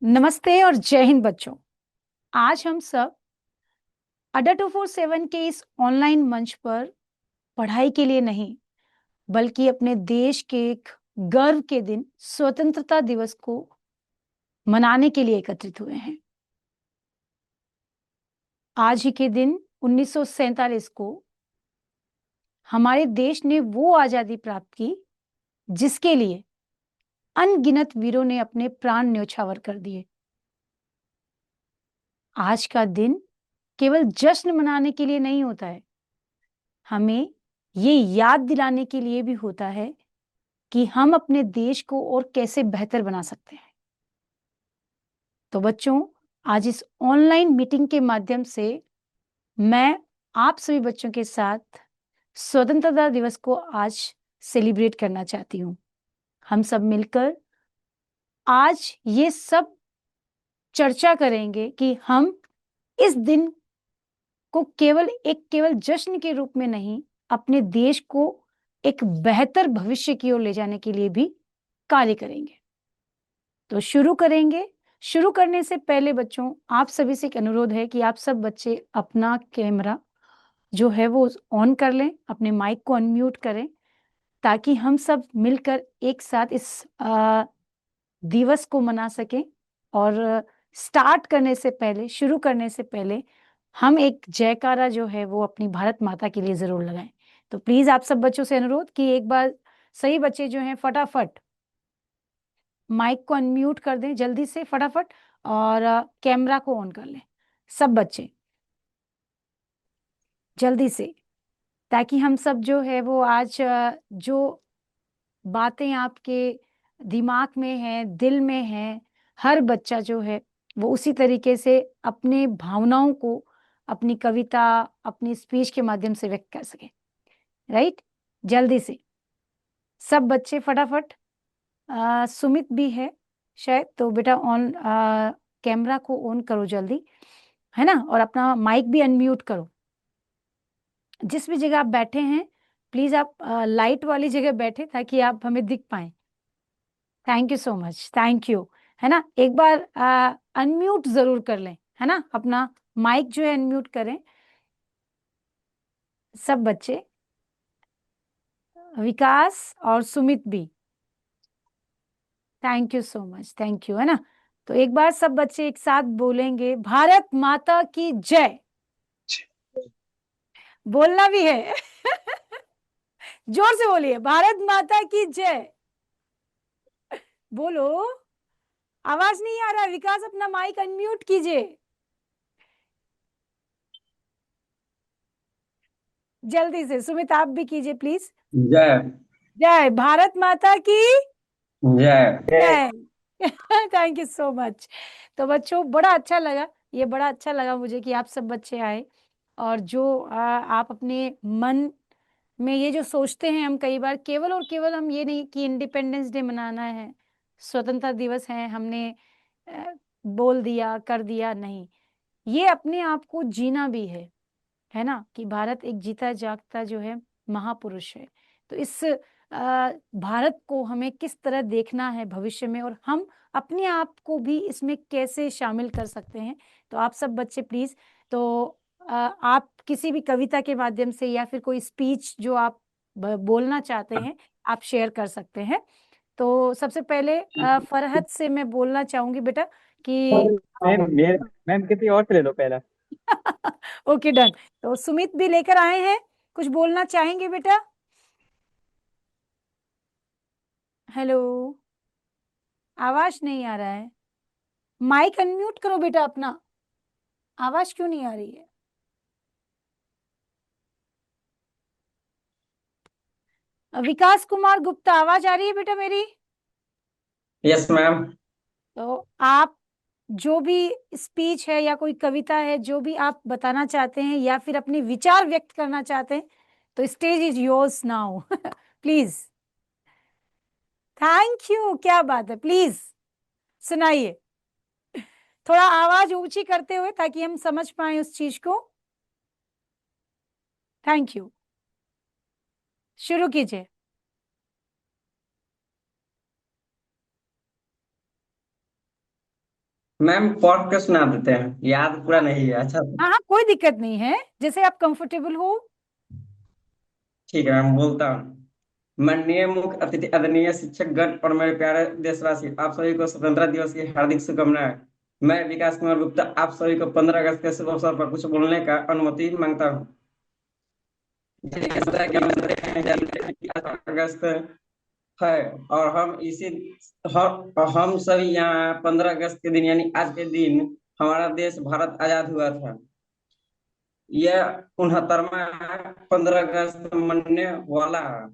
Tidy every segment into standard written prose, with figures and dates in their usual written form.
नमस्ते और जय हिंद बच्चों। आज हम सब अड्डा 247 के इस ऑनलाइन मंच पर पढ़ाई के लिए नहीं बल्कि अपने देश के एक गर्व के दिन स्वतंत्रता दिवस को मनाने के लिए एकत्रित हुए हैं। आज ही के दिन 1947 को हमारे देश ने वो आजादी प्राप्त की जिसके लिए अनगिनत वीरों ने अपने प्राण न्योछावर कर दिए। आज का दिन केवल जश्न मनाने के लिए नहीं होता है, हमें ये याद दिलाने के लिए भी होता है कि हम अपने देश को और कैसे बेहतर बना सकते हैं। तो बच्चों, आज इस ऑनलाइन मीटिंग के माध्यम से मैं आप सभी बच्चों के साथ स्वतंत्रता दिवस को आज सेलिब्रेट करना चाहती हूँ। हम सब मिलकर आज ये सब चर्चा करेंगे कि हम इस दिन को केवल जश्न के रूप में नहीं, अपने देश को एक बेहतर भविष्य की ओर ले जाने के लिए भी कार्य करेंगे। तो शुरू करेंगे। शुरू करने से पहले बच्चों, आप सभी से एक अनुरोध है कि आप सब बच्चे अपना कैमरा जो है वो ऑन कर लें, अपने माइक को अनम्यूट करें, ताकि हम सब मिलकर एक साथ इस दिवस को मना सकें। और स्टार्ट करने से पहले, शुरू करने से पहले हम एक जयकारा जो है वो अपनी भारत माता के लिए जरूर लगाएं। तो प्लीज आप सब बच्चों से अनुरोध कि एक बार सही बच्चे जो हैं फटाफट माइक को अनम्यूट कर दें जल्दी से फटाफट, और कैमरा को ऑन कर लें सब बच्चे जल्दी से, ताकि हम सब जो है वो आज जो बातें आपके दिमाग में हैं, दिल में हैं, हर बच्चा जो है वो उसी तरीके से अपने भावनाओं को अपनी कविता, अपनी स्पीच के माध्यम से व्यक्त कर सके। राइट? जल्दी से सब बच्चे फटाफट। सुमित भी है शायद, तो बेटा ऑन कैमरा को ऑन करो जल्दी, है ना, और अपना माइक भी अनम्यूट करो। जिस भी जगह आप बैठे हैं प्लीज आप लाइट वाली जगह बैठे ताकि आप हमें दिख पाए। Thank you so much, thank you. है ना, एक बार अनम्यूट जरूर कर लें, है ना, अपना माइक जो है अनम्यूट करें सब बच्चे, विकास और सुमित भी। Thank you so much, thank you. है ना, तो एक बार सब बच्चे एक साथ बोलेंगे, भारत माता की जय। बोलना भी है जोर से बोलिए, भारत माता की जय। बोलो, आवाज नहीं आ रहा। विकास अपना माइक अनम्यूट कीजिए जल्दी से। सुमित आप भी कीजिए प्लीज। जय। जय भारत माता की जय। जय थैंक यू सो मच। तो बच्चों, बड़ा अच्छा लगा, ये बड़ा अच्छा लगा मुझे कि आप सब बच्चे आए, और जो आप अपने मन में ये जो सोचते हैं, हम कई बार केवल और केवल हम ये नहीं कि इंडिपेंडेंस डे मनाना है, स्वतंत्रता दिवस है, हमने बोल दिया कर दिया, नहीं, ये अपने आप को जीना भी है ना, कि भारत एक जीता जागता जो है महापुरुष है। तो इस भारत को हमें किस तरह देखना है भविष्य में, और हम अपने आप को भी इसमें कैसे शामिल कर सकते हैं। तो आप सब बच्चे प्लीज, तो आप किसी भी कविता के माध्यम से या फिर कोई स्पीच जो आप बोलना चाहते हैं, आप शेयर कर सकते हैं। तो सबसे पहले फरहत से मैं बोलना चाहूंगी बेटा कि मैम मैम किसी और से ले लो पहला। Okay done. तो सुमित भी लेकर आए हैं, कुछ बोलना चाहेंगे बेटा? हेलो, आवाज नहीं आ रहा है, माइक अनम्यूट करो बेटा अपना, आवाज क्यों नहीं आ रही है? विकास कुमार गुप्ता, आवाज आ रही है बेटा मेरी? Yes ma'am. तो आप जो भी स्पीच है या कोई कविता है जो भी आप बताना चाहते हैं या फिर अपने विचार व्यक्त करना चाहते हैं, तो stage is yours now please. Thank you, क्या बात है, प्लीज सुनाइए, थोड़ा आवाज ऊंची करते हुए ताकि हम समझ पाए उस चीज को। थैंक यू, शुरू कीजिए। मैम पढ़ के सुना देते हैं, याद पूरा नहीं है। अच्छा, हाँ हाँ, कोई दिक्कत नहीं है, जैसे आप कंफर्टेबल हो। ठीक है मैम, बोलता हूँ। माननीय मुख्य अतिथि, आदरणीय शिक्षक गण और मेरे प्यारे देशवासी, आप सभी को स्वतंत्रता दिवस की हार्दिक शुभकामनाएं। मैं विकास कुमार गुप्ता आप सभी को 15 अगस्त के शुभ अवसर पर कुछ बोलने का अनुमति मांगता हूँ। जैसा कि हम जानते हैं कि 8 अगस्त है, और हम सभी यहाँ 15 अगस्त के दिन यानी आज के दिन हमारा देश भारत आजाद हुआ था। यह 69वां 15 अगस्त मनने वाला है।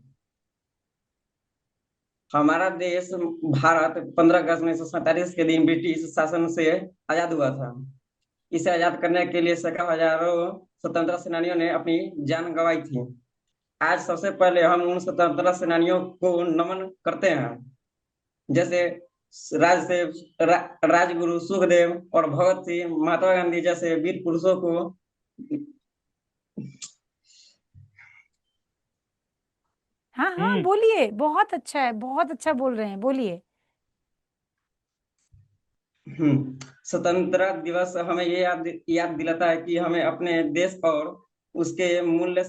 हमारा देश भारत 15 अगस्त 1947 के दिन ब्रिटिश शासन से आजाद हुआ था। इसे आजाद करने के लिए सैकड़ों हजारों स्वतंत्रता सेनानियों ने अपनी जान गंवाई थी। आज सबसे पहले हम उन स्वतंत्रता सेनानियों को नमन करते हैं, जैसे राजगुरु सुखदेव और भगत सिंह, महात्मा गांधी जैसे वीर पुरुषों को। हाँ हाँ, बोलिए, बहुत अच्छा है, बहुत अच्छा बोल रहे हैं, बोलिए। स्वतंत्रता दिवस हमें ये याद दिलाता है कि हमें अपने देश और उसके मूल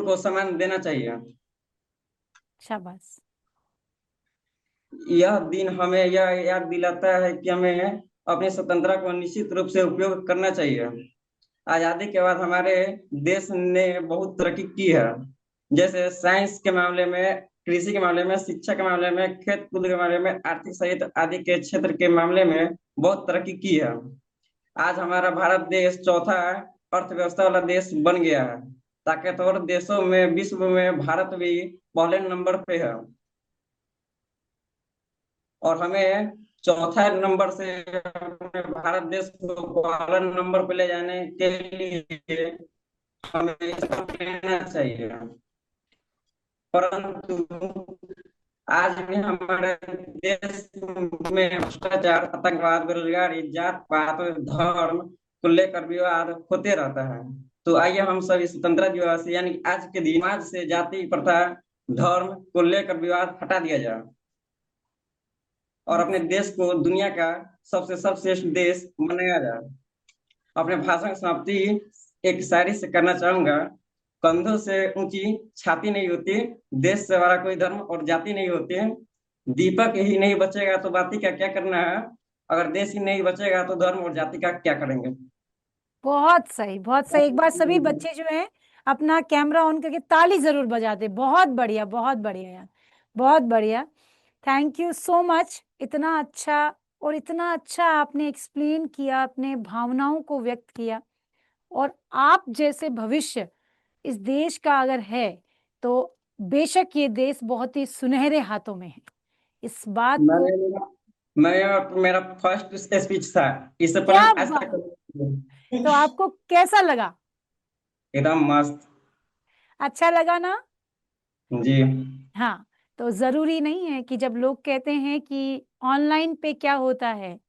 को सम्मान देना चाहिए। शाबाश। यह दिन हमें यह याद दिलाता है कि हमें अपनी स्वतंत्रता को निश्चित रूप से उपयोग करना चाहिए। आजादी के बाद हमारे देश ने बहुत तरक्की की है, जैसे साइंस के मामले में, कृषि के मामले में, शिक्षा के मामले में, खेत कूद के मामले में, आर्थिक सहित आदि के क्षेत्र के मामले में बहुत तरक्की की है। आज हमारा भारत देश चौथा अर्थव्यवस्था वाला देश बन गया है। ताकतवर देशों में विश्व में भारत भी पहले नंबर पे है, और हमें चौथा नंबर से अपने भारत देश को पहले नंबर पे ले जाने के लिए हमें सब लेना चाहिए। परंतु आज भी हमारे देश में भ्रष्टाचार, आतंकवाद, बेरोजगारी, जात पात, धर्म को लेकर विवाद होते रहता है। तो आइए हम सभी स्वतंत्रता दिवस यानी आज के दिन समाज से जाति प्रथा, धर्म को लेकर विवाद हटा दिया जाए और अपने देश को दुनिया का सबसे सर्वश्रेष्ठ देश बनाया जाए। अपने भाषण की समाप्ति एक शायरी से करना चाहूंगा। कंधों से ऊंची छाती नहीं होती, देश से बड़ा कोई धर्म और जाति नहीं होती। दीपक ही नहीं बचेगा तो बाती का क्या करना है, अगर देश ही नहीं बचेगा तो धर्म और जाति का क्या करेंगे। बहुत सही, बहुत सही। एक बार सभी बच्चे जो हैं अपना कैमरा ऑन करके ताली जरूर बजाते। बहुत बढ़िया, बहुत बढ़िया यार, बहुत बढ़िया। Thank you so much. इतना अच्छा, और इतना अच्छा आपने एक्सप्लेन किया, अपने भावनाओं को व्यक्त किया। और आप जैसे भविष्य इस देश का अगर है, तो बेशक ये देश बहुत ही सुनहरे हाथों में है, इस बात को। मेरा फर्स्ट स्पीच था, इससे पहले क्या आज बात! तक। तो आपको कैसा लगा? एकदम मस्त। अच्छा लगा ना? जी। हाँ। तो जरूरी नहीं है कि जब लोग कहते हैं कि ऑनलाइन पे क्या होता है,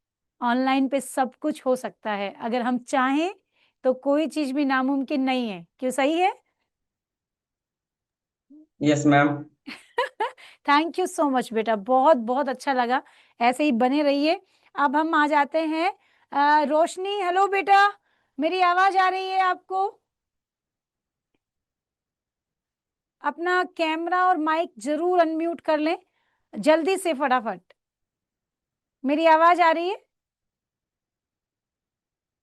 ऑनलाइन पे सब कुछ हो सकता है, अगर हम चाहें तो कोई चीज भी नामुमकिन नहीं है। क्यों, सही है? Yes ma'am. Thank you so much बेटा, बहुत बहुत अच्छा लगा। ऐसे ही बने रहिए। अब हम आ जाते हैं रोशनी। हेलो बेटा, मेरी आवाज आ रही है आपको? अपना कैमरा और माइक जरूर अनम्यूट कर लें, जल्दी से, फटाफट। मेरी आवाज आ रही है?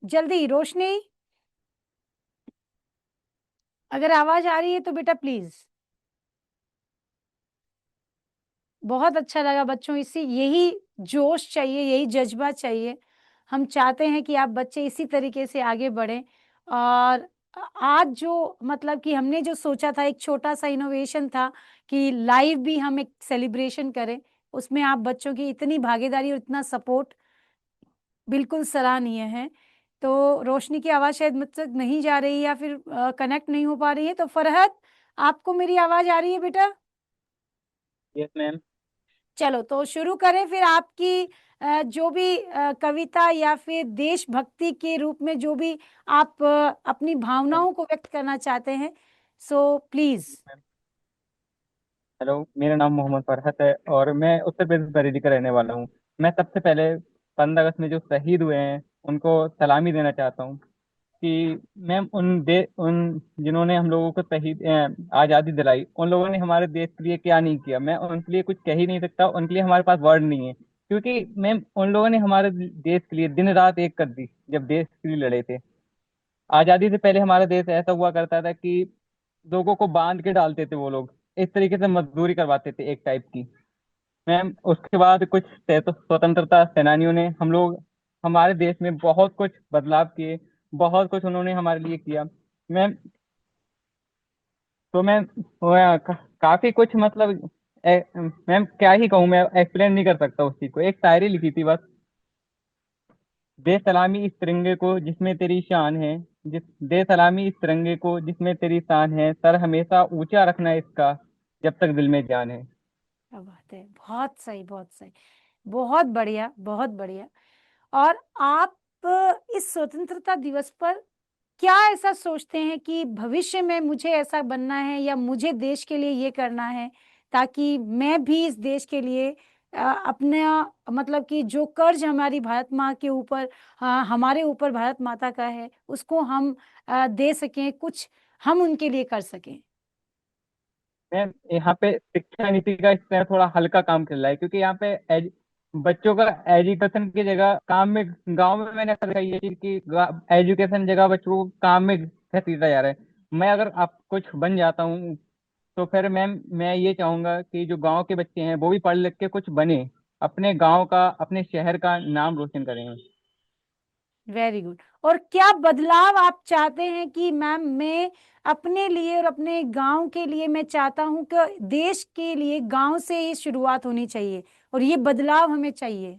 जल्दी रोशनी, अगर आवाज आ रही है तो बेटा प्लीज। बहुत अच्छा लगा बच्चों, इसी यही जोश चाहिए, यही जज्बा चाहिए। हम चाहते हैं कि आप बच्चे इसी तरीके से आगे बढ़ें। और आज जो मतलब कि हमने जो सोचा था, एक छोटा सा इनोवेशन था कि लाइव भी हम एक सेलिब्रेशन करें, उसमें आप बच्चों की इतनी भागीदारी और इतना सपोर्ट बिल्कुल सराहनीय है। तो रोशनी की आवाज शायद मुझ तक नहीं जा रही, या फिर कनेक्ट नहीं हो पा रही है। तो फरहत, आपको मेरी आवाज आ रही है बेटा? Yes ma'am. चलो तो शुरू करें फिर। आपकी जो भी कविता या फिर देशभक्ति के रूप में जो भी आप अपनी भावनाओं को व्यक्त करना चाहते हैं, सो प्लीज। हेलो, मेरा नाम मोहम्मद फरहत है और मैं उत्तर प्रदेश बरेली का रहने वाला हूँ। मैं सबसे पहले 15 अगस्त में जो शहीद हुए हैं उनको सलामी देना चाहता हूँ कि मैम उन जिन्होंने हम लोगों को आज़ादी दिलाई, उन लोगों ने हमारे देश के लिए क्या नहीं किया। मैं उनके लिए कुछ कह ही नहीं सकता, उनके लिए हमारे पास वर्ड नहीं है, क्योंकि मैम उन लोगों ने हमारे देश के लिए दिन रात एक कर दी जब देश के लिए लड़े थे। आज़ादी से पहले हमारा देश ऐसा हुआ करता था कि लोगों को बांध के डालते थे वो लोग, इस तरीके से मजदूरी करवाते थे एक टाइप की। मैम उसके बाद कुछ स्वतंत्रता सेनानियों ने हमारे देश में बहुत कुछ बदलाव किए, बहुत कुछ उन्होंने हमारे लिए किया। मैम तो काफी कुछ मतलब मैम क्या ही कहूँ, मैं एक्सप्लेन नहीं कर सकता उस चीज को। एक शायरी लिखी थी बस, दे सलामी इस तिरंगे को जिसमें तेरी शान है, जिस दे सलामी इस तिरंगे को जिसमें तेरी शान है, सर हमेशा ऊंचा रखना इसका जब तक दिल में जान है। क्या बात है, बहुत सही, बहुत सही, बहुत बढ़िया, बहुत बढ़िया। और आप इस स्वतंत्रता दिवस पर क्या ऐसा सोचते हैं कि भविष्य में मुझे ऐसा बनना है या मुझे देश के लिए ये करना है, ताकि मैं भी इस देश के लिए अपना मतलब कि जो कर्ज हमारी भारत माँ के ऊपर, हमारे ऊपर भारत माता का है, उसको हम दे सकें, कुछ हम उनके लिए कर सकें। मैम यहाँ पे शिक्षा नीति का इस तरह थोड़ा हल्का काम चल रहा है, क्योंकि यहाँ पे बच्चों का एजुकेशन की जगह काम में, गांव में मैंने अक्सर देखा ये चीज कि एजुकेशन जगह बच्चों को काम में घसीटा जा रहा है। मैं अगर आप कुछ बन जाता हूँ तो फिर मैम मैं ये चाहूंगा कि जो गांव के बच्चे हैं वो भी पढ़ लिख के कुछ बने, अपने गांव का, अपने शहर का नाम रोशन करें। Very good. और क्या बदलाव आप चाहते हैं कि मैम मैं अपने लिए और अपने गांव के लिए, मैं चाहता हूं कि देश के लिए गांव से ही शुरुआत होनी चाहिए और ये बदलाव हमें चाहिए।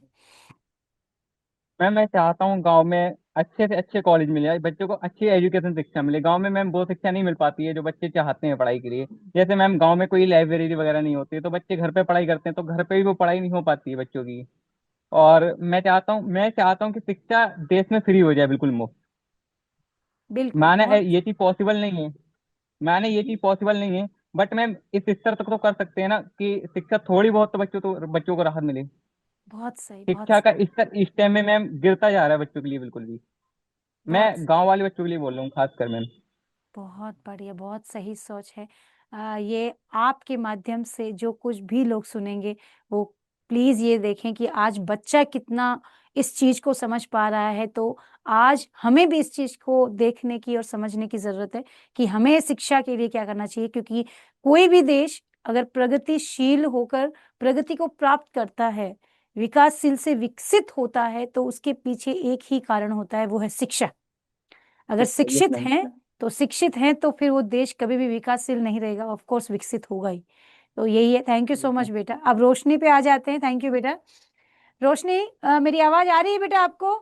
मैं चाहता हूँ गांव में अच्छे से अच्छे कॉलेज मिले जाए, बच्चों को अच्छी एजुकेशन शिक्षा मिले। गांव में मैम वो शिक्षा नहीं मिल पाती है जो बच्चे चाहते हैं पढ़ाई के लिए। जैसे मैम गांव में कोई लाइब्रेरी वगैरह नहीं होती है, तो बच्चे घर पे पढ़ाई करते हैं, तो घर पे भी वो पढ़ाई नहीं हो पाती है बच्चों की। और मैं चाहता हूँ कि शिक्षा देश में फ्री हो जाए, बिल्कुल मुफ्त। बिल्कुल, माने बहुत। ये चीज पॉसिबल नहीं है, माने ये चीज पॉसिबल नहीं है, बट मैम इस स्तर तक तो कर सकते हैं ना कि शिक्षा थोड़ी बहुत तो बच्चों को राहत मिले। बहुत सही, बहुत शिक्षा सही, का स्तर इस टाइम में मैम गिरता जा रहा है बच्चों के लिए, बिल्कुल भी। मैं बहुत गांव वाले बच्चों के लिए बोल रहा हूँ खासकर मैम। बहुत बढ़िया, बहुत सही सोच है। ये आपके माध्यम से जो कुछ भी लोग सुनेंगे वो प्लीज ये देखें कि आज बच्चा कितना इस चीज को समझ पा रहा है। तो आज हमें भी इस चीज को देखने की और समझने की जरूरत है कि हमें शिक्षा के लिए क्या करना चाहिए, क्योंकि कोई भी देश अगर प्रगतिशील होकर प्रगति को प्राप्त करता है, विकासशील से विकसित होता है, तो उसके पीछे एक ही कारण होता है, वो है शिक्षा। अगर यस शिक्षित मैम। हैं तो शिक्षित हैं तो फिर वो देश कभी भी विकासशील नहीं रहेगा, ऑफ कोर्स विकसित होगा ही। तो यही है। थैंक यू सो मच बेटा। अब रोशनी पे आ जाते हैं। थैंक यू बेटा। रोशनी, मेरी आवाज आ रही है बेटा आपको?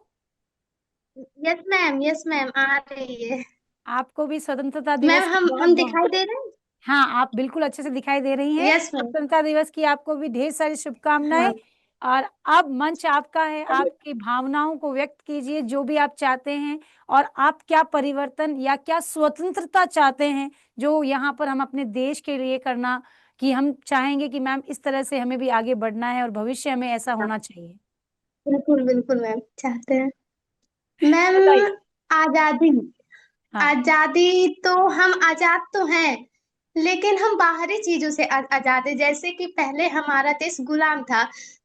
यस मैम, यस मैम, आ रही है। आपको भी स्वतंत्रता मैम दिवस की बहुत हम बहुत। दिखाई दे रहे हाँ, आप बिल्कुल अच्छे से दिखाई दे रही हैं? हैं। Yes ma'am. स्वतंत्रता दिवस की आपको भी ढेर सारी शुभकामनाएं। हाँ। और अब मंच आपका है, आपकी भावनाओं को व्यक्त कीजिए जो भी आप चाहते हैं, और आप क्या परिवर्तन या क्या स्वतंत्रता चाहते हैं जो यहाँ पर हम अपने देश के लिए करना, कि हम चाहेंगे कि मैम इस तरह से हमें भी आगे बढ़ना है और भविष्य में ऐसा होना चाहिए। बिल्कुल बिल्कुल मैम, चाहते हैं। मैम, बताइए। आजादी। हाँ। आजादी तो हम आजाद तो हैं, लेकिन हम बाहरी चीजों से आजाद है। जैसे कि पहले हमारा देश गुलाम था,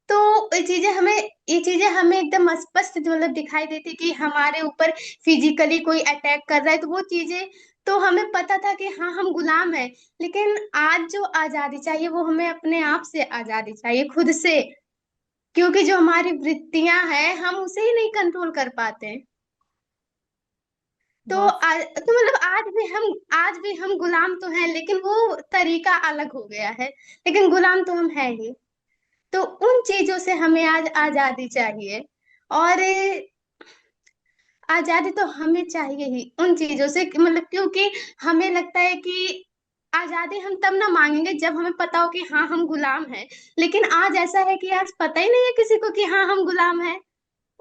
तो ये चीजें हमें एकदम स्पष्ट मतलब दिखाई देती कि हमारे ऊपर फिजिकली कोई अटैक कर रहा है, तो वो चीजें तो हमें पता था कि हाँ हम गुलाम हैं। लेकिन आज जो आजादी चाहिए वो हमें अपने आप से आजादी चाहिए, खुद से। क्योंकि जो हमारी वृत्तियां हैं हम उसे ही नहीं कंट्रोल कर पाते हैं। बहुत तो मतलब आज भी हम गुलाम तो हैं, लेकिन वो तरीका अलग हो गया है। लेकिन गुलाम तो हम हैं ही। तो उन चीजों से हमें आज आजादी चाहिए। और आजादी तो हमें चाहिए ही उन चीजों से मतलब, क्योंकि हमें लगता है कि आजादी हम तब ना मांगेंगे जब हमें पता हो कि हाँ हम गुलाम हैं। लेकिन आज ऐसा है कि आज पता ही नहीं है किसी को कि हाँ हम गुलाम हैं।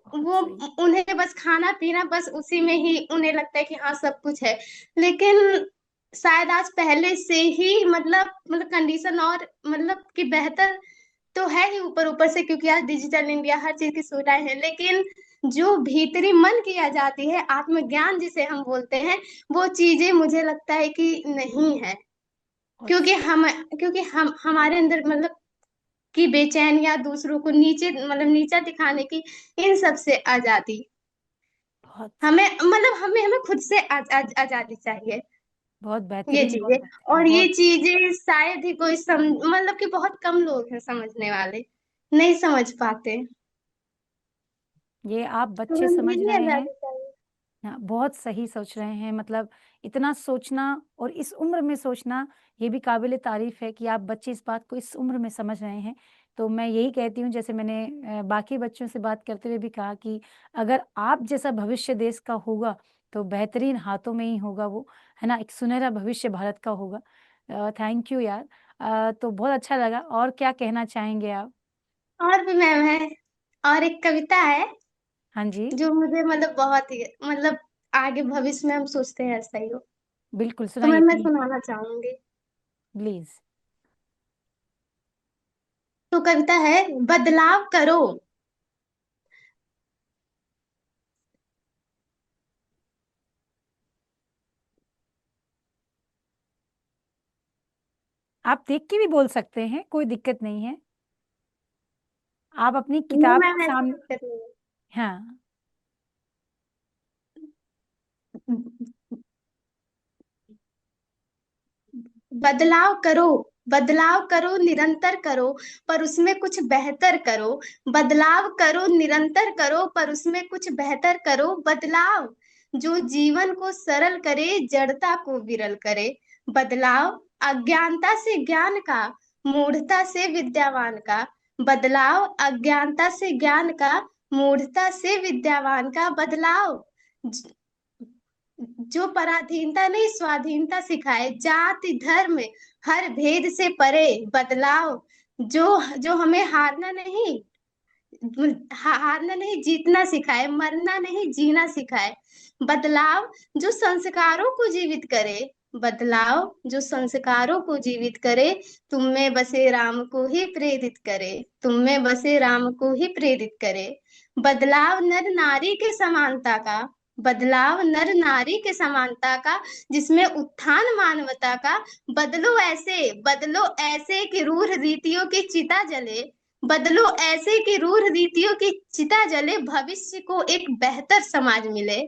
बहुत वो सही। उन्हें बस खाना पीना, बस उसी में ही उन्हें लगता है कि हाँ सब कुछ है। लेकिन शायद आज पहले से ही मतलब कंडीशन और मतलब कि बेहतर तो है ही ऊपर ऊपर से, क्योंकि आज डिजिटल इंडिया हर चीज की सुविधाएं हैं, लेकिन जो भीतरी मन की आजादी है, आत्मज्ञान जिसे हम बोलते हैं, वो चीजें मुझे लगता है कि नहीं है। क्योंकि हम क्योंकि हम हमारे अंदर मतलब की बेचैन या दूसरों को नीचे मतलब नीचा दिखाने की, इन सब से आजादी, बहुत हमें मतलब हमें हमें खुद से आजादी चाहिए। बहुत ये बेहतरीन, बहुत चीजें, बेहतरीन, और ये बहुत चीजें शायद ही कोई मतलब कि बहुत कम लोग हैं समझने वाले, नहीं समझ पाते। ये आप तो बच्चे हमें समझ भी रहे हैं। आजादी चाहिए। हाँ, बहुत सही सोच रहे हैं। मतलब इतना सोचना और इस उम्र में सोचना, ये भी काबिले तारीफ है कि आप बच्चे इस बात को इस उम्र में समझ रहे हैं। तो मैं यही कहती हूँ, जैसे मैंने बाकी बच्चों से बात करते हुए भी कहा कि अगर आप जैसा भविष्य देश का होगा तो बेहतरीन हाथों में ही होगा वो, है ना, एक सुनहरा भविष्य भारत का होगा। थैंक यू यार। तो बहुत अच्छा लगा। और क्या कहना चाहेंगे आप? और भी मैम है, और एक कविता है हाँ जी, जो मुझे मतलब बहुत ही मतलब आगे भविष्य में हम सोचते हैं ऐसा ही हो, बिल्कुल तो सुनाइए मैं प्लीज। सुनाना चाहूंगी। प्लीज। तो कविता है, बदलाव करो। आप देख के भी बोल सकते हैं, कोई दिक्कत नहीं है। आप अपनी नो किताब के मैम, ऐसी सामने। दिक्कत नहीं हाँ, है। बदलाव करो, बदलाव करो निरंतर करो, पर उसमें कुछ बेहतर करो। बदलाव करो निरंतर करो, पर उसमें कुछ बेहतर करो। बदलाव जो जीवन को सरल करे, जड़ता को विरल करे। बदलाव अज्ञानता से ज्ञान का, मूढ़ता से विद्यावान का। बदलाव अज्ञानता से ज्ञान का, मूढ़ता से विद्यावान का। बदलाव जो पराधीनता नहीं स्वाधीनता सिखाए, जाति धर्म हर भेद से परे। बदलाव जो जो हमें हारना नहीं जीतना सिखाए, मरना नहीं जीना सिखाए। बदलाव जो संस्कारों को जीवित करे, बदलाव जो संस्कारों को जीवित करे। तुम में बसे राम को ही प्रेरित करे, तुम में बसे राम को ही प्रेरित करे। बदलाव नर नारी के समानता का, बदलाव नर नारी के समानता का, जिसमें उत्थान मानवता का। बदलो ऐसे कि रूढ़ रीतियों की चिता जले, बदलो ऐसे कि रूढ़ रीतियों की चिता जले, भविष्य को एक बेहतर समाज मिले।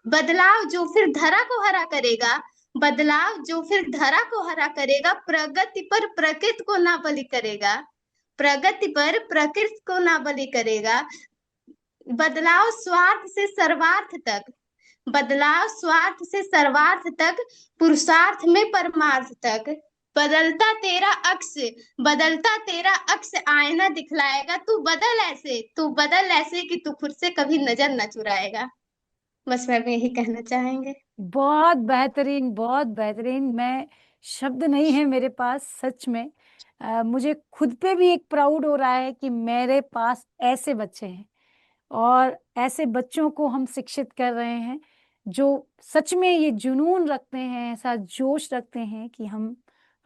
बदलाव जो फिर धरा को हरा करेगा, बदलाव जो फिर धरा को हरा करेगा, प्रगति पर प्रकृति को ना बलि करेगा, प्रगति पर प्रकृति को ना बलि करेगा। बदलाव स्वार्थ से सर्वार्थ तक, बदलाव स्वार्थ से सर्वार्थ तक, पुरुषार्थ में परमार्थ तक। बदलता तेरा अक्स, बदलता तेरा अक्स आईना दिखलाएगा। तू बदल ऐसे कि तू खुद से कभी नजर न चुराएगा। बस मैं भी यही कहना चाहेंगे। बहुत बेहतरीन, बहुत बेहतरीन। मैं शब्द नहीं है मेरे पास सच में। मुझे खुद पे भी एक प्राउड हो रहा है कि मेरे पास ऐसे बच्चे हैं और ऐसे बच्चों को हम शिक्षित कर रहे हैं जो सच में ये जुनून रखते हैं, ऐसा जोश रखते हैं कि हम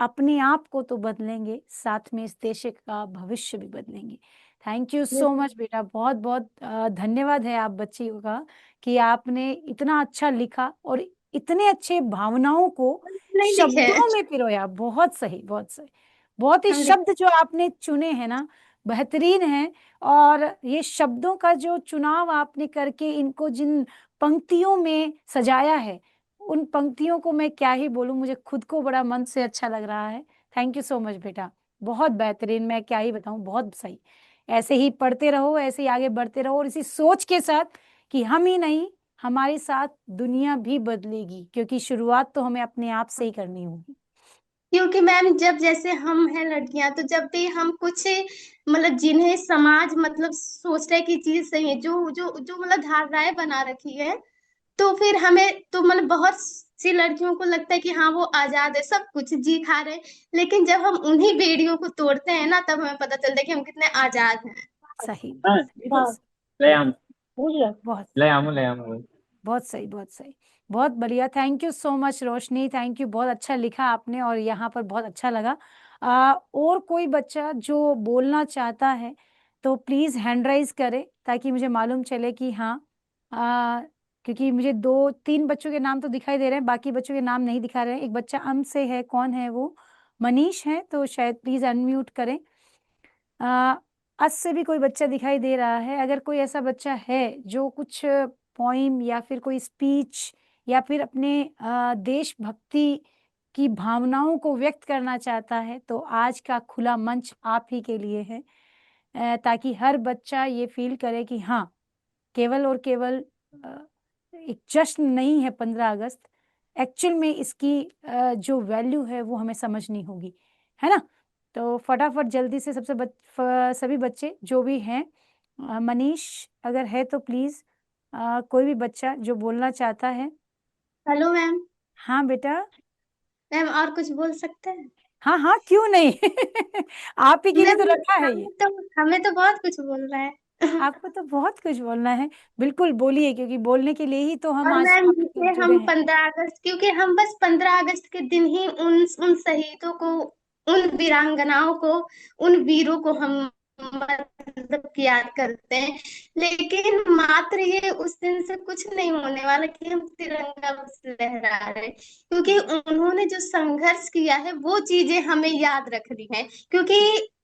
अपने आप को तो बदलेंगे, साथ में इस देश का भविष्य भी बदलेंगे। थैंक यू सो मच बेटा, बहुत बहुत धन्यवाद है आप बच्ची का कि आपने इतना अच्छा लिखा और इतने अच्छे भावनाओं को नहीं लिखे, शब्दों में पिरोया। बहुत सही, बहुत सही। बहुत ही हम शब्द जो आपने चुने हैं ना, बेहतरीन है। और ये शब्दों का जो चुनाव आपने करके इनको जिन पंक्तियों में सजाया है, उन पंक्तियों को मैं क्या ही बोलूं, मुझे खुद को बड़ा मन से अच्छा लग रहा है। थैंक यू सो मच बेटा, बहुत बेहतरीन। मैं क्या ही बताऊं, बहुत सही। ऐसे ही पढ़ते रहो, ऐसे ही आगे बढ़ते रहो और इसी सोच के साथ कि हम ही नहीं, हमारे साथ दुनिया भी बदलेगी, क्योंकि शुरुआत तो हमें अपने आप से ही करनी होगी। क्योंकि मैम जब जैसे हम हैं लड़कियां, तो जब भी हम कुछ मतलब जिन्हें समाज मतलब सोचता है कि चीज सही है, जो जो जो मतलब धारणाएं बना रखी है, तो फिर हमें तो मतलब बहुत सी लड़कियों को लगता है कि हाँ वो आजाद है, सब कुछ जी खा रहे हैं। लेकिन जब हम उन्हीं बेड़ियों को तोड़ते हैं ना, तब हमें पता चलता है कि हम कितने आजाद हैं। सही, हाँ, बिल्कुल सही, ले बिल्कुल आम सही। बहुत ले आम बहुत सही, बहुत सही, बहुत बढ़िया। Thank you so much Roshni, thank you. बहुत अच्छा लिखा आपने और यहाँ पर बहुत अच्छा लगा। और कोई बच्चा जो बोलना चाहता है तो प्लीज हैंड राइज करे, ताकि मुझे मालूम चले कि हाँ, क्योंकि मुझे 2-3 बच्चों के नाम तो दिखाई दे रहे हैं, बाकी बच्चों के नाम नहीं दिखा रहे हैं। एक बच्चा अम से है, कौन है वो? मनीष है, तो शायद प्लीज अनम्यूट करें। अस से भी कोई बच्चा दिखाई दे रहा है। अगर कोई ऐसा बच्चा है जो कुछ पोइम या फिर कोई स्पीच या फिर अपने देशभक्ति की भावनाओं को व्यक्त करना चाहता है, तो आज का खुला मंच आप ही के लिए है, ताकि हर बच्चा ये फील करे कि हाँ, केवल और केवल एक जश्न नहीं है 15 अगस्त, एक्चुअल में इसकी जो वैल्यू है वो हमें समझनी होगी, है ना? तो फटाफट जल्दी से सभी बच्चे जो भी हैं, मनीष अगर है तो प्लीज, कोई भी बच्चा जो बोलना चाहता है। Hello ma'am. हाँ बेटा। मैम और कुछ बोल सकते हैं? हाँ हाँ, क्यों नहीं। आप ही के लिए मैम तो रखा है ये। हमें तो बहुत कुछ बोलना है। आपको तो बहुत कुछ बोलना है, बिल्कुल बोलिए, क्योंकि बोलने के लिए ही तो हम और आज मैम आपके साथ जैसे जुड़े हम हैं। 15 अगस्त, क्योंकि हम बस 15 अगस्त के दिन ही उन शहीदों को, उन वीरांगनाओं को, उन वीरों को हम मतलब कि याद करते हैं। लेकिन मात्र ये उस दिन से कुछ नहीं होने वाला कि हम तिरंगा बस लहरा रहे हैं, क्योंकि उन्होंने जो संघर्ष किया है वो चीजें हमें याद रखनी है। क्योंकि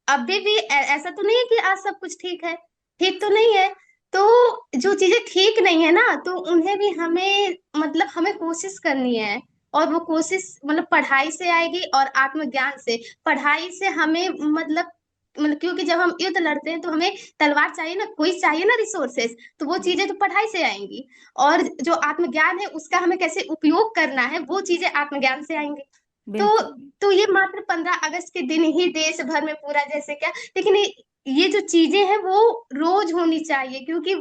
अभी भी ऐसा तो नहीं है कि आज सब कुछ ठीक है, ठीक तो नहीं है। तो जो चीजें ठीक नहीं है ना, तो उन्हें भी हमें मतलब हमें कोशिश करनी है। और वो कोशिश मतलब पढ़ाई से आएगी और आत्मज्ञान से। पढ़ाई से हमें मतलब क्योंकि जब हम युद्ध लड़ते हैं तो हमें तलवार चाहिए ना, कोई चाहिए ना रिसोर्सेस, तो वो चीजें तो पढ़ाई से आएंगी। और जो आत्मज्ञान है उसका हमें कैसे उपयोग करना है, वो चीजें आत्मज्ञान से आएंगी। तो बिल्कुल। तो ये मात्र 15 अगस्त के दिन ही देश भर में पूरा जैसे क्या, लेकिन ये जो चीजें हैं वो रोज होनी चाहिए, क्योंकि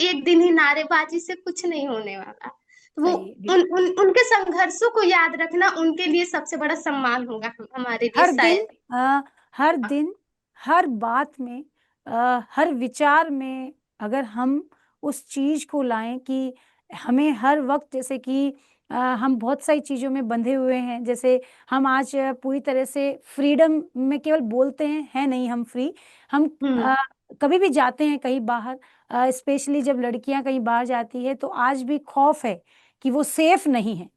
एक दिन ही नारेबाजी से कुछ नहीं होने वाला। तो वो सही है, उन बिल्कुल। उनके संघर्षों को याद रखना उनके लिए सबसे बड़ा सम्मान होगा हमारे लिए हर दिन, शायद। हर दिन, हर बात में, हर विचार में, अगर हम उस चीज को लाएं कि हमें हर वक्त, जैसे कि हम बहुत सारी चीजों में बंधे हुए हैं, जैसे हम आज पूरी तरह से फ्रीडम में केवल बोलते हैं, है नहीं हम फ्री। हम हम्म। कभी भी जाते हैं कहीं बाहर, स्पेशली जब लड़कियां कहीं बाहर जाती है, तो आज भी खौफ है कि वो सेफ नहीं है।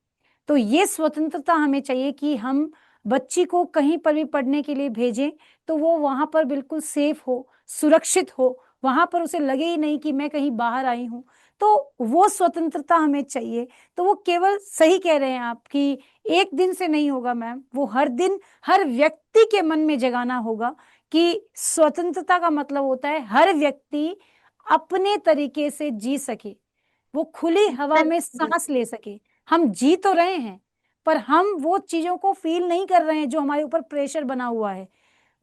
तो ये स्वतंत्रता हमें चाहिए कि हम बच्ची को कहीं पर भी पढ़ने के लिए भेजें तो वो वहां पर बिल्कुल सेफ हो, सुरक्षित हो, वहां पर उसे लगे ही नहीं कि मैं कहीं बाहर आई हूं। तो वो स्वतंत्रता हमें चाहिए। तो वो केवल, सही कह रहे हैं आप कि एक दिन से नहीं होगा मैम, वो हर दिन हर व्यक्ति के मन में जगाना होगा कि स्वतंत्रता का मतलब होता है हर व्यक्ति अपने तरीके से जी सके, वो खुली हवा में सांस ले सके। हम जी तो रहे हैं, पर हम वो चीजों को फील नहीं कर रहे हैं जो हमारे ऊपर प्रेशर बना हुआ है,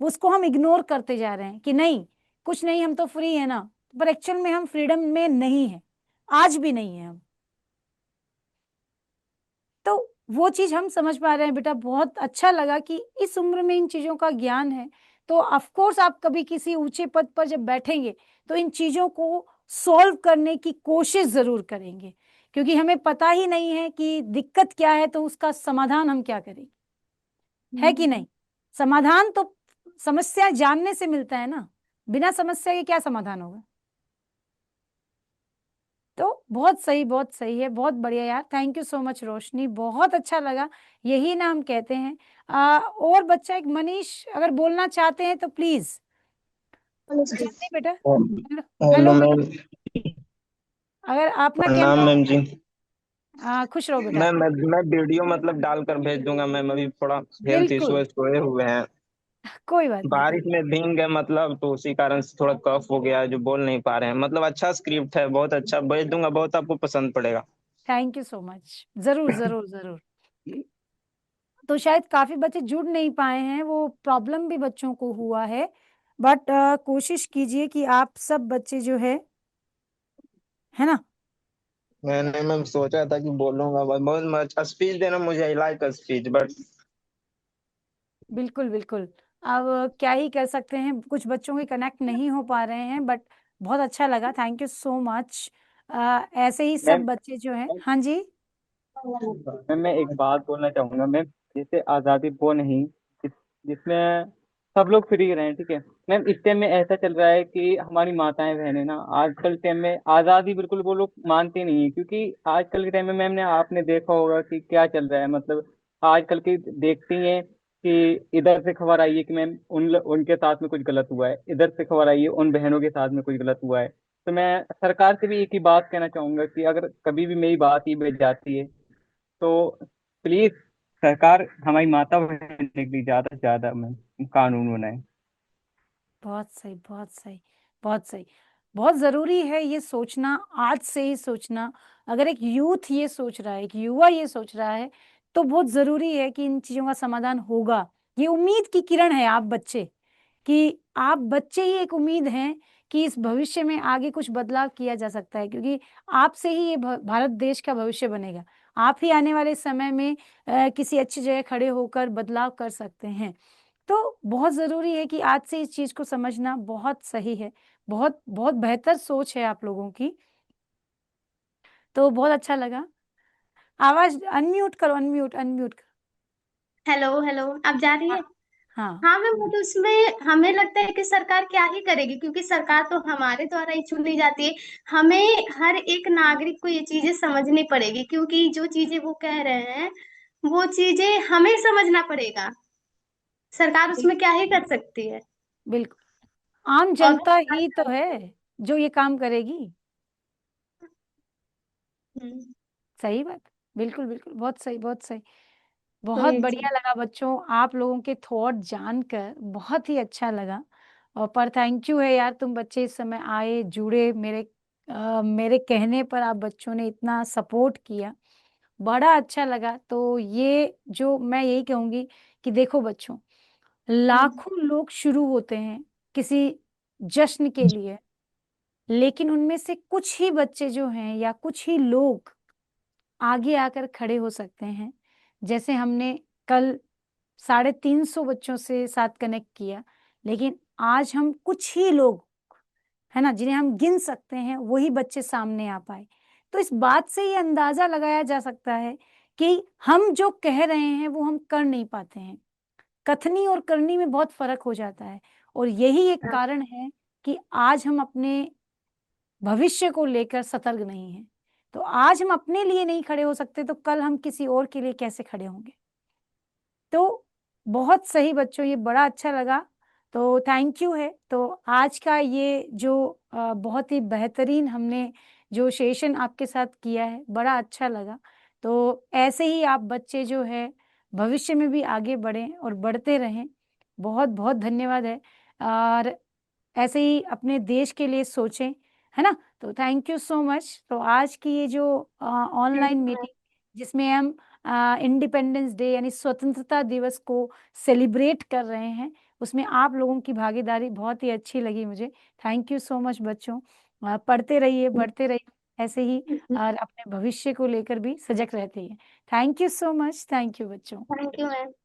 वो उसको हम इग्नोर करते जा रहे हैं कि नहीं, कुछ नहीं, हम तो फ्री है ना। पर एक्चुअल में हम फ्रीडम में नहीं है, आज भी नहीं है हम। तो वो चीज हम समझ पा रहे हैं बेटा, बहुत अच्छा लगा कि इस उम्र में इन चीजों का ज्ञान है। तो ऑफ कोर्स आप कभी किसी ऊंचे पद पर जब बैठेंगे तो इन चीजों को सॉल्व करने की कोशिश जरूर करेंगे, क्योंकि हमें पता ही नहीं है कि दिक्कत क्या है, तो उसका समाधान हम क्या करेंगे, है कि नहीं? समाधान तो समस्या जानने से मिलता है ना, बिना समस्या के क्या समाधान होगा? तो बहुत सही, बहुत सही है, बहुत बढ़िया यार, थैंक यू सो मच रोशनी, बहुत अच्छा लगा। यही ना हम कहते हैं। और बच्चा एक मनीष अगर बोलना चाहते हैं तो प्लीज। जल्दी बेटा। हेलो। हेलो हेलो बेटा। मैम। अगर अपना प्रणाम कैमरा, मैम जी। खुश रहो बेटा। मैं वीडियो मतलब डालकर भेज दूंगा मैम, अभी थोड़ा हेल्थ इशू बिल्कुल, है, सोए हुए हैं। कोई बात नहीं, कोई। बारिश में भीग गए मतलब, तो उसी कारण से थोड़ा कफ हो गया है, जो बोल नहीं पा रहे हैं। मतलब अच्छा स्क्रिप्ट है, बहुत अच्छा भेज दूंगा, बहुत आपको पसंद पड़ेगा। थैंक यू सो मच, जरूर जरूर जरूर। तो शायद काफी बच्चे जुड़ नहीं पाए हैं, वो प्रॉब्लम भी बच्चों को हुआ है, बट कोशिश कीजिए कि आप सब बच्चे जो है ना। मैंने मैम सोचा था कि बोलूंगा, बहुत अच्छा स्पीच देना, मुझे आई लाइक स्पीच बट। बिल्कुल बिल्कुल। अब क्या ही कर सकते हैं, कुछ बच्चों के कनेक्ट नहीं हो पा रहे हैं, बट बहुत अच्छा लगा, थैंक यू सो मच। ऐसे ही सब मैम बच्चे जो हैं, हाँ जी। मैम मैं एक बात बोलना चाहूंगा मैम। जैसे आज़ादी वो नहीं जिसमें सब लोग फ्री रहें, ठीक है मैम। इस टाइम में ऐसा चल रहा है कि हमारी माताएं बहनें ना आजकल टाइम में आज़ादी बिल्कुल वो लोग मानते नहीं है, क्योंकि आजकल के टाइम में मैम ने आपने देखा होगा कि क्या चल रहा है। मतलब आजकल की देखती हैं कि इधर से खबर आई है कि मैम उनके साथ में कुछ गलत हुआ है, इधर से खबर आई है उन बहनों के साथ में कुछ गलत हुआ है। तो मैं सरकार से भी एक ही बात कहना चाहूंगा कि अगर कभी भी मेरी बात ही बच जाती है तो प्लीज सरकार हमारी माता बहन के लिए ज्यादा से ज्यादा में कानून बनाए। बहुत सही, बहुत सही, बहुत सही। बहुत ज़रूरी है ये सोचना, आज से ही सोचना। अगर एक यूथ ये सोच रहा है, एक युवा ये सोच रहा है, तो बहुत ज़रूरी है कि इन चीज़ों का समाधान होगा। ये उम्मीद की किरण है आप बच्चे, कि आप बच्चे ही एक उम्मीद हैं कि इस भविष्य में आगे कुछ बदलाव किया जा सकता है, क्योंकि आपसे ही ये भारत देश का भविष्य बनेगा। आप ही आने वाले समय में किसी अच्छी जगह खड़े होकर बदलाव कर सकते हैं। तो बहुत ज़रूरी है कि आज से इस चीज़ को समझना बहुत सही है। बहुत बहुत बेहतर सोच है आप लोगों की। तो बहुत अच्छा लगा। आवाज़ अनम्यूट करो, अनम्यूट, अनम्यूट करो। हेलो हेलो, अब जा रही हाँ, है? हाँ, हाँ मैम, वो तो उसमें हमें लगता है कि सरकार क्या ही करेगी, क्योंकि सरकार तो हमारे द्वारा ही चुनी जाती है। हमें हर एक नागरिक को ये चीजें समझनी पड़ेगी, क्योंकि जो चीजें वो कह रहे हैं वो चीजें हमें समझना पड़ेगा। सरकार बिल उसमें क्या ही कर सकती है। बिल्कुल। आम और जनता ही तो है जो ये काम करेगी। हम्म, सही बात। बिल्कुल, बिल्कुल। बहुत सही, बहुत सही। तो बहुत ये बढ़िया चीज। लगा बच्चों, आप लोगों के थॉट जानकर बहुत ही अच्छा लगा। और पर थैंक यू है यार, तुम बच्चे इस समय आए, जुड़े, मेरे कहने पर आप बच्चों ने इतना सपोर्ट किया, बड़ा अच्छा लगा। तो ये जो मैं यही कहूँगी कि देखो बच्चों, हम्म, लाखों लोग शुरू होते हैं किसी जश्न के लिए, लेकिन उनमें से कुछ ही बच्चे जो हैं या कुछ ही लोग आगे आकर खड़े हो सकते हैं। जैसे हमने कल 350 बच्चों से साथ कनेक्ट किया, लेकिन आज हम कुछ ही लोग, है ना, जिन्हें हम गिन सकते हैं, वही बच्चे सामने आ पाए। तो इस बात से ये अंदाजा लगाया जा सकता है कि हम जो कह रहे हैं वो हम कर नहीं पाते हैं। कथनी और करनी में बहुत फर्क हो जाता है, और यही एक हाँ, कारण है कि आज हम अपने भविष्य को लेकर सतर्क नहीं हैं। तो आज हम अपने लिए नहीं खड़े हो सकते, तो कल हम किसी और के लिए कैसे खड़े होंगे? तो बहुत सही बच्चों, ये बड़ा अच्छा लगा। तो थैंक यू है। तो आज का ये जो बहुत ही बेहतरीन हमने जो सेशन आपके साथ किया है, बड़ा अच्छा लगा। तो ऐसे ही आप बच्चे जो है भविष्य में भी आगे बढ़ें और बढ़ते रहें। बहुत बहुत धन्यवाद है। और ऐसे ही अपने देश के लिए सोचें, है ना? तो थैंक यू सो मच। तो आज की ये जो ऑनलाइन मीटिंग, जिसमें हम इंडिपेंडेंस डे यानी स्वतंत्रता दिवस को सेलिब्रेट कर रहे हैं, उसमें आप लोगों की भागीदारी बहुत ही अच्छी लगी मुझे। थैंक यू सो मच बच्चों। पढ़ते रहिए, बढ़ते रहिए ऐसे ही, और अपने भविष्य को लेकर भी सजग रहते हैं। Thank you so much. Thank you बच्चों। Thank you ma'am.